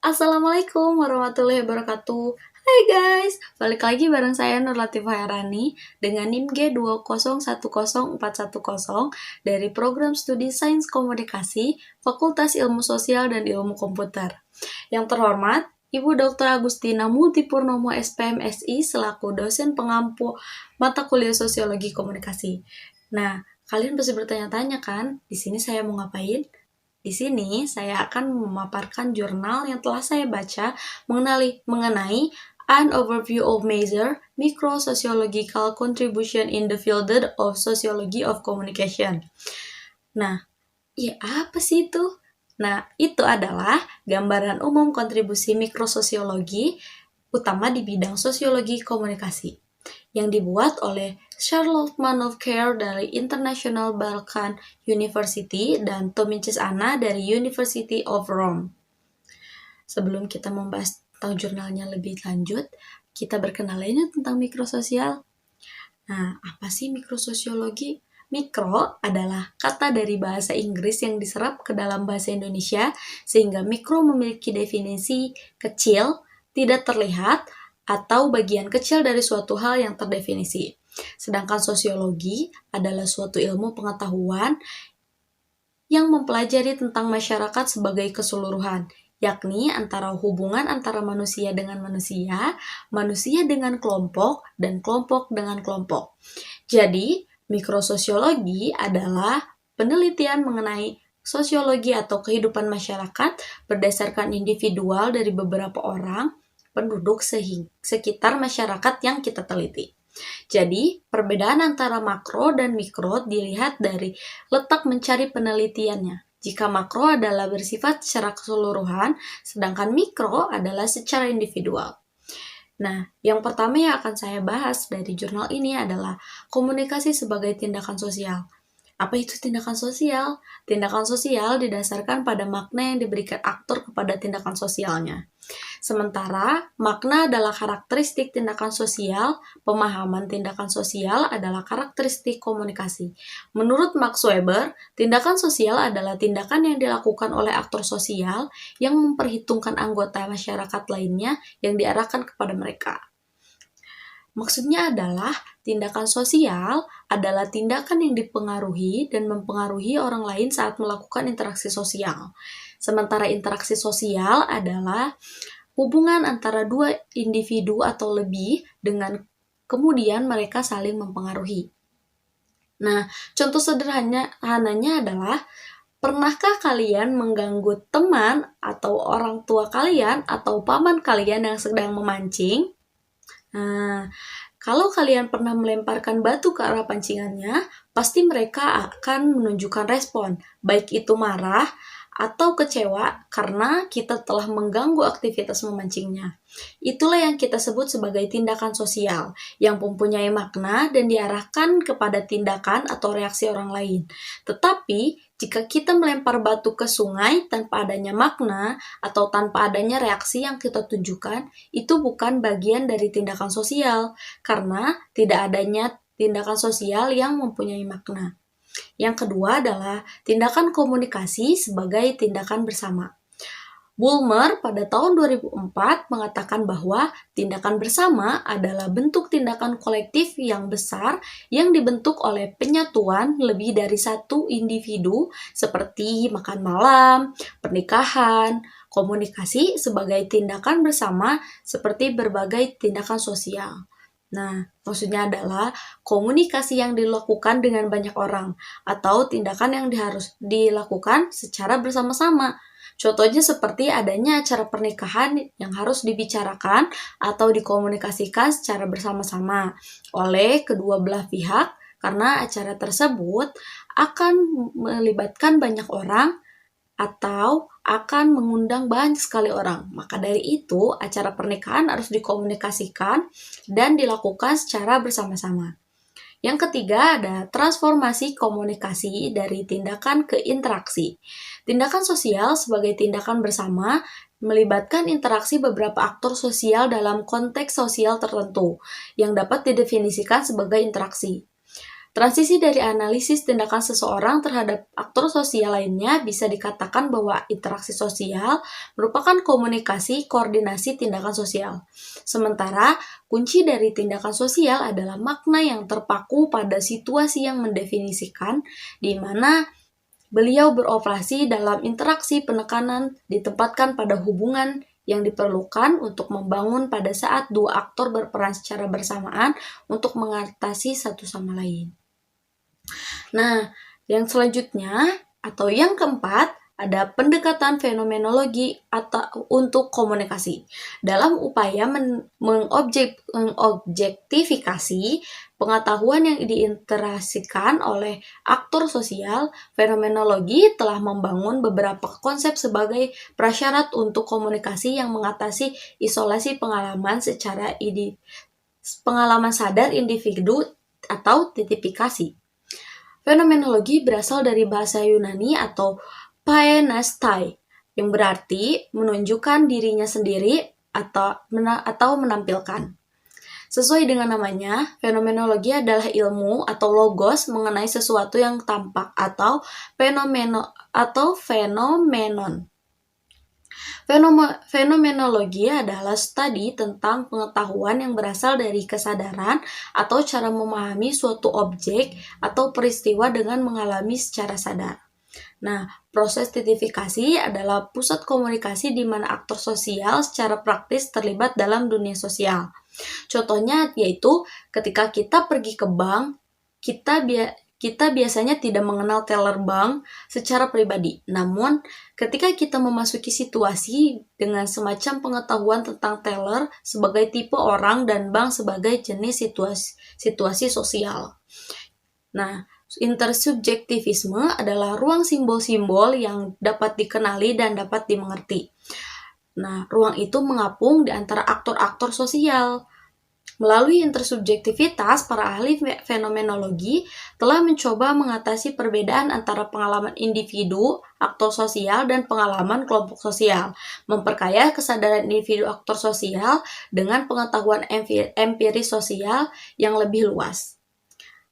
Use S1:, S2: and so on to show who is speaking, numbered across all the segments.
S1: Assalamualaikum warahmatullahi wabarakatuh. Hai guys, balik lagi bareng saya Nur Latifah Herani dengan NIM G2010410 dari Program Studi Sains Komunikasi, Fakultas Ilmu Sosial dan Ilmu Komputer. Yang terhormat, Ibu Dr. Agustina Multipurnomo SPMSI selaku dosen pengampu mata kuliah Sosiologi Komunikasi. Nah, kalian pasti bertanya-tanya kan, di sini saya mau ngapain? Di sini saya akan memaparkan jurnal yang telah saya baca mengenai An Overview of Major Micro-Sociological Contribution in the Field of Sociology of Communication. Nah, ya apa sih itu? Nah, itu adalah gambaran umum kontribusi mikrososiologi, utama di bidang sosiologi komunikasi, yang dibuat oleh Charlotte Manov-Care dari International Balkan University dan Tomicis Anna dari University of Rome. Sebelum kita membahas tentang jurnalnya lebih lanjut, kita berkenalan tentang mikrososial. Nah, apa sih mikrososiologi? Mikro adalah kata dari bahasa Inggris yang diserap ke dalam bahasa Indonesia, sehingga mikro memiliki definisi kecil, tidak terlihat, atau bagian kecil dari suatu hal yang terdefinisi. Sedangkan sosiologi adalah suatu ilmu pengetahuan yang mempelajari tentang masyarakat sebagai keseluruhan, yakni antara hubungan antara manusia dengan manusia dengan kelompok, dan kelompok dengan kelompok. Jadi, mikrososiologi adalah penelitian mengenai sosiologi atau kehidupan masyarakat berdasarkan individual dari beberapa orang penduduk sekitar masyarakat yang kita teliti. Jadi, perbedaan antara makro dan mikro dilihat dari letak mencari penelitiannya. Jika makro adalah bersifat secara keseluruhan, sedangkan mikro adalah secara individual. Nah, yang pertama yang akan saya bahas dari jurnal ini adalah komunikasi sebagai tindakan sosial. Apa itu tindakan sosial? Tindakan sosial didasarkan pada makna yang diberikan aktor kepada tindakan sosialnya. Sementara, makna adalah karakteristik tindakan sosial, pemahaman tindakan sosial adalah karakteristik komunikasi. Menurut Max Weber, tindakan sosial adalah tindakan yang dilakukan oleh aktor sosial yang memperhitungkan anggota masyarakat lainnya yang diarahkan kepada mereka. Maksudnya adalah, tindakan sosial adalah tindakan yang dipengaruhi dan mempengaruhi orang lain saat melakukan interaksi sosial. Sementara interaksi sosial adalah hubungan antara dua individu atau lebih dengan kemudian mereka saling mempengaruhi. Nah, contoh sederhananya adalah, pernahkah kalian mengganggu teman atau orang tua kalian atau paman kalian yang sedang memancing? Nah, kalau kalian pernah melemparkan batu ke arah pancingannya, pasti mereka akan menunjukkan respon, baik itu marah atau kecewa karena kita telah mengganggu aktivitas memancingnya. Itulah yang kita sebut sebagai tindakan sosial, yang mempunyai makna dan diarahkan kepada tindakan atau reaksi orang lain. Tetapi, jika kita melempar batu ke sungai tanpa adanya makna atau tanpa adanya reaksi yang kita tunjukkan, itu bukan bagian dari tindakan sosial, karena tidak adanya tindakan sosial yang mempunyai makna. Yang kedua adalah tindakan komunikasi sebagai tindakan bersama. Bulmer pada tahun 2004 mengatakan bahwa tindakan bersama adalah bentuk tindakan kolektif yang besar yang dibentuk oleh penyatuan lebih dari satu individu seperti makan malam, pernikahan, komunikasi sebagai tindakan bersama seperti berbagai tindakan sosial. Nah, maksudnya adalah komunikasi yang dilakukan dengan banyak orang atau tindakan yang harus dilakukan secara bersama-sama. Contohnya seperti adanya acara pernikahan yang harus dibicarakan atau dikomunikasikan secara bersama-sama oleh kedua belah pihak karena acara tersebut akan melibatkan banyak orang atau akan mengundang banyak sekali orang. Maka dari itu, acara pernikahan harus dikomunikasikan dan dilakukan secara bersama-sama. Yang ketiga ada transformasi komunikasi dari tindakan ke interaksi. Tindakan sosial sebagai tindakan bersama melibatkan interaksi beberapa aktor sosial dalam konteks sosial tertentu yang dapat didefinisikan sebagai interaksi. Transisi dari analisis tindakan seseorang terhadap aktor sosial lainnya bisa dikatakan bahwa interaksi sosial merupakan komunikasi koordinasi tindakan sosial. Sementara kunci dari tindakan sosial adalah makna yang terpaku pada situasi yang mendefinisikan di mana beliau beroperasi dalam interaksi penekanan ditempatkan pada hubungan yang diperlukan untuk membangun pada saat dua aktor berperan secara bersamaan untuk mengatasi satu sama lain. Nah, yang selanjutnya atau yang keempat ada pendekatan fenomenologi atau untuk komunikasi. Dalam upaya mengobjektifikasi pengetahuan yang diinterasikan oleh aktor sosial, fenomenologi telah membangun beberapa konsep sebagai prasyarat untuk komunikasi yang mengatasi isolasi pengalaman secara pengalaman sadar individu atau tipifikasi. Fenomenologi berasal dari bahasa Yunani atau paenastai, yang berarti menunjukkan dirinya sendiri atau menampilkan. Sesuai dengan namanya, fenomenologi adalah ilmu atau logos mengenai sesuatu yang tampak atau fenomenon. Fenomenologi adalah studi tentang pengetahuan yang berasal dari kesadaran atau cara memahami suatu objek atau peristiwa dengan mengalami secara sadar. Nah, proses tipifikasi adalah pusat komunikasi di mana aktor sosial secara praktis terlibat dalam dunia sosial. Contohnya yaitu ketika kita pergi ke bank, kita biasanya tidak mengenal teller bank secara pribadi. Namun, ketika kita memasuki situasi dengan semacam pengetahuan tentang teller sebagai tipe orang dan bank sebagai jenis situasi sosial. Nah, intersubjektivisme adalah ruang simbol-simbol yang dapat dikenali dan dapat dimengerti. Nah, ruang itu mengapung di antara aktor-aktor sosial. Melalui intersubjektivitas, para ahli fenomenologi telah mencoba mengatasi perbedaan antara pengalaman individu, aktor sosial, dan pengalaman kelompok sosial, memperkaya kesadaran individu aktor sosial dengan pengetahuan empiris sosial yang lebih luas.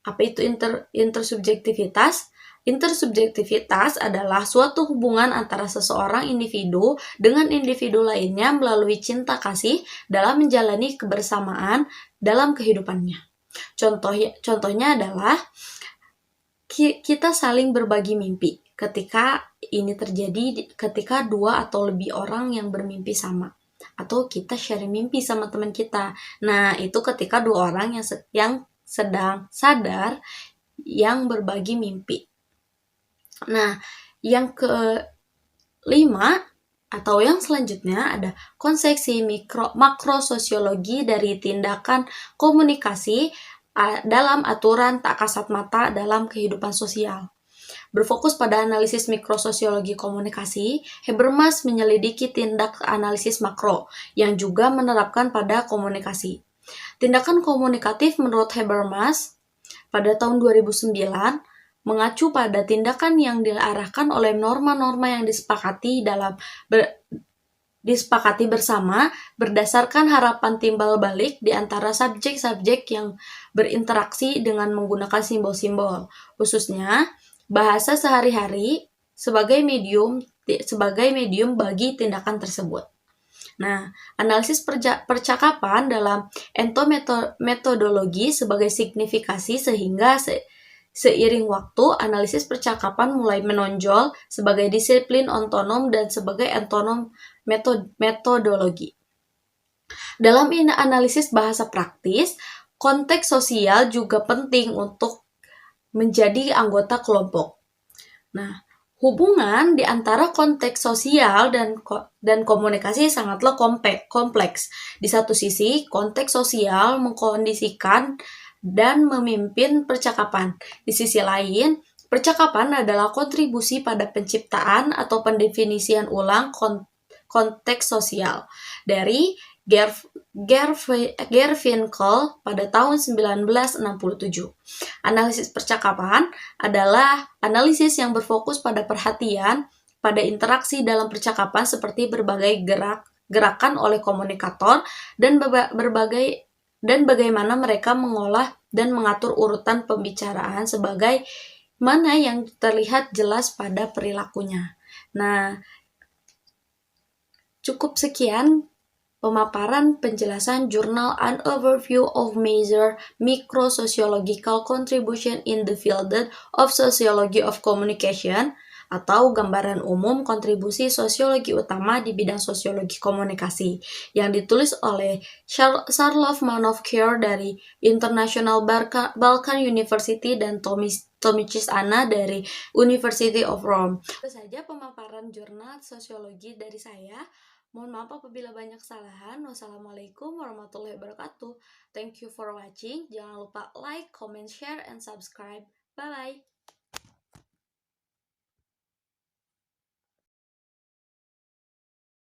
S1: Apa itu intersubjektivitas? Intersubjektivitas adalah suatu hubungan antara seseorang individu dengan individu lainnya melalui cinta kasih dalam menjalani kebersamaan dalam kehidupannya. Contohnya adalah kita saling berbagi mimpi ketika ini terjadi ketika dua atau lebih orang yang bermimpi sama. Atau kita share mimpi sama teman kita. Nah, itu ketika dua orang yang sedang sadar yang berbagi mimpi. Nah, yang kelima atau yang selanjutnya ada konsepsi makrososiologi dari tindakan komunikasi dalam aturan tak kasat mata dalam kehidupan sosial. Berfokus pada analisis mikrososiologi komunikasi, Habermas menyelidiki tindak analisis makro yang juga menerapkan pada komunikasi. Tindakan komunikatif menurut Habermas pada tahun 2009 mengacu pada tindakan yang diarahkan oleh norma-norma yang disepakati bersama berdasarkan harapan timbal balik di antara subjek-subjek yang berinteraksi dengan menggunakan simbol-simbol, khususnya bahasa sehari-hari sebagai medium bagi tindakan tersebut. Nah, analisis percakapan dalam entometodologi sebagai signifikasi sehingga seiring waktu, analisis percakapan mulai menonjol sebagai disiplin otonom dan sebagai otonom metodologi. Dalam analisis bahasa praktis, konteks sosial juga penting untuk menjadi anggota kelompok. Nah, hubungan di antara konteks sosial dan komunikasi sangatlah kompleks. Di satu sisi, konteks sosial mengkondisikan dan memimpin percakapan. Di sisi lain, percakapan adalah kontribusi pada penciptaan atau pendefinisian ulang konteks sosial. Dari Garfinkel pada tahun 1967. Analisis percakapan adalah analisis yang berfokus pada perhatian pada interaksi dalam percakapan seperti berbagai gerakan oleh komunikator dan bagaimana mereka mengolah dan mengatur urutan pembicaraan sebagai mana yang terlihat jelas pada perilakunya. Nah, cukup sekian pemaparan penjelasan jurnal An Overview of Major Microsociological Contribution in the Field of Sociology of Communication atau gambaran umum kontribusi sosiologi utama di bidang sosiologi komunikasi yang ditulis oleh Charlotte Manofsky dari International Balkan University dan Tomicis Anna dari University of Rome. Itu saja pemaparan jurnal sosiologi dari saya. Mohon maaf apabila banyak kesalahan. Wassalamualaikum warahmatullahi wabarakatuh. Thank you for watching. Jangan lupa like, comment, share, and subscribe. Bye-bye.